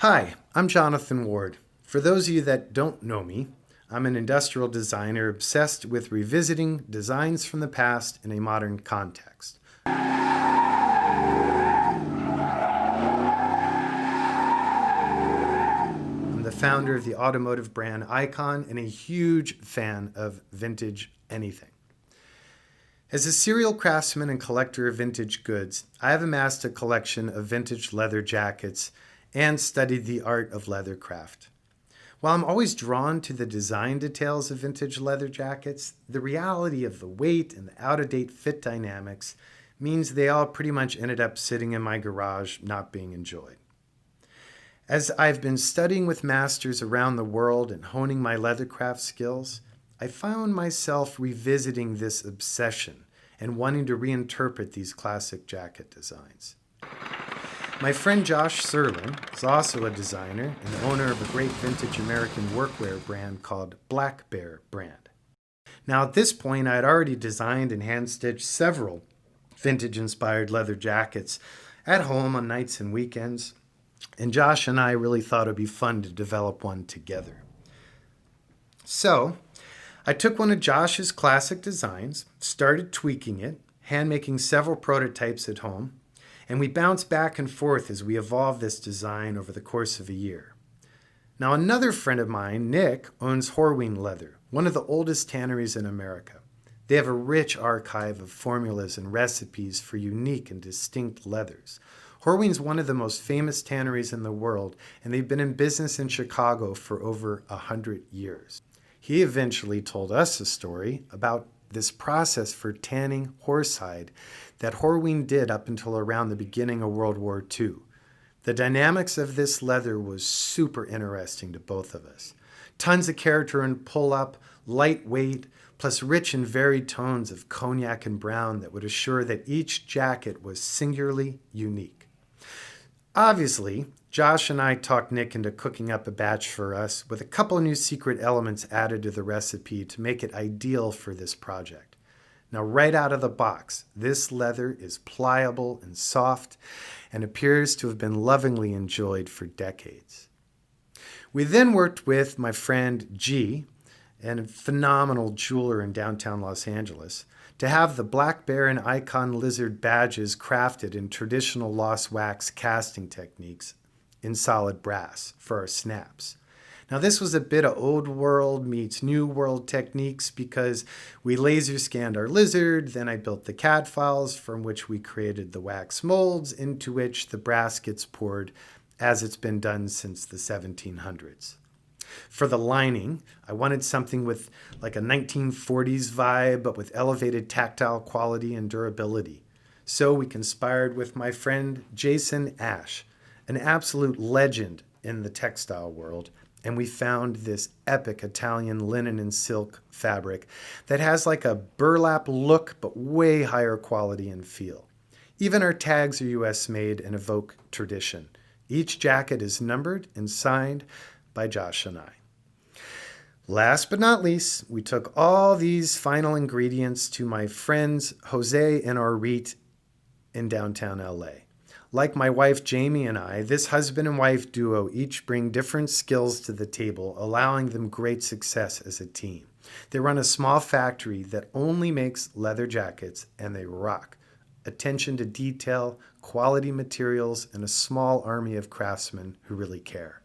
Hi, I'm Jonathan Ward. For those of you that don't know me, I'm an industrial designer obsessed with revisiting designs from the past in a modern context. I'm the founder of the automotive brand Icon and a huge fan of vintage anything. As a serial craftsman and collector of vintage goods, I have amassed a collection of vintage leather jackets and studied the art of leather craft. While I'm always drawn to the design details of vintage leather jackets, the reality of the weight and the out-of-date fit dynamics means they all pretty much ended up sitting in my garage not being enjoyed. As I've been studying with masters around the world and honing my leathercraft skills, I found myself revisiting this obsession and wanting to reinterpret these classic jacket designs. My friend Josh Sirlin is also a designer and the owner of a great vintage American workwear brand called Black Bear Brand. Now at this point, I had already designed and hand-stitched several vintage-inspired leather jackets at home on nights and weekends, and Josh and I really thought it would be fun to develop one together. So I took one of Josh's classic designs, started tweaking it, hand-making several prototypes at home, and we bounced back and forth as we evolved this design over the course of a year. Now another friend of mine, Nick, owns Horween Leather, one of the oldest tanneries in America. They have a rich archive of formulas and recipes for unique and distinct leathers. Horween's one of the most famous tanneries in the world, and they've been in business in Chicago for over 100 years. He eventually told us a story about this process for tanning horsehide that Horween did up until around the beginning of World War II. The dynamics of this leather was super interesting to both of us. Tons of character and pull-up, lightweight, plus rich and varied tones of cognac and brown that would assure that each jacket was singularly unique. Obviously, Josh and I talked Nick into cooking up a batch for us with a couple of new secret elements added to the recipe to make it ideal for this project. Now, right out of the box, this leather is pliable and soft and appears to have been lovingly enjoyed for decades. We then worked with my friend G, and a phenomenal jeweler in downtown Los Angeles, to have the Black Bear and Icon Lizard badges crafted in traditional lost wax casting techniques in solid brass for our snaps. Now this was a bit of old world meets new world techniques because we laser scanned our lizard, then I built the CAD files from which we created the wax molds into which the brass gets poured as it's been done since the 1700s. For the lining, I wanted something with like a 1940s vibe, but with elevated tactile quality and durability. So we conspired with my friend Jason Ash, an absolute legend in the textile world, and we found this epic Italian linen and silk fabric that has like a burlap look, but way higher quality and feel. Even our tags are US made and evoke tradition. Each jacket is numbered and signed by Josh and I. Last but not least, we took all these final ingredients to my friends Jose and Arit in downtown LA. Like my wife Jamie and I, this husband and wife duo each bring different skills to the table, allowing them great success as a team. They run a small factory that only makes leather jackets, and they rock. Attention to detail, quality materials, and a small army of craftsmen who really care.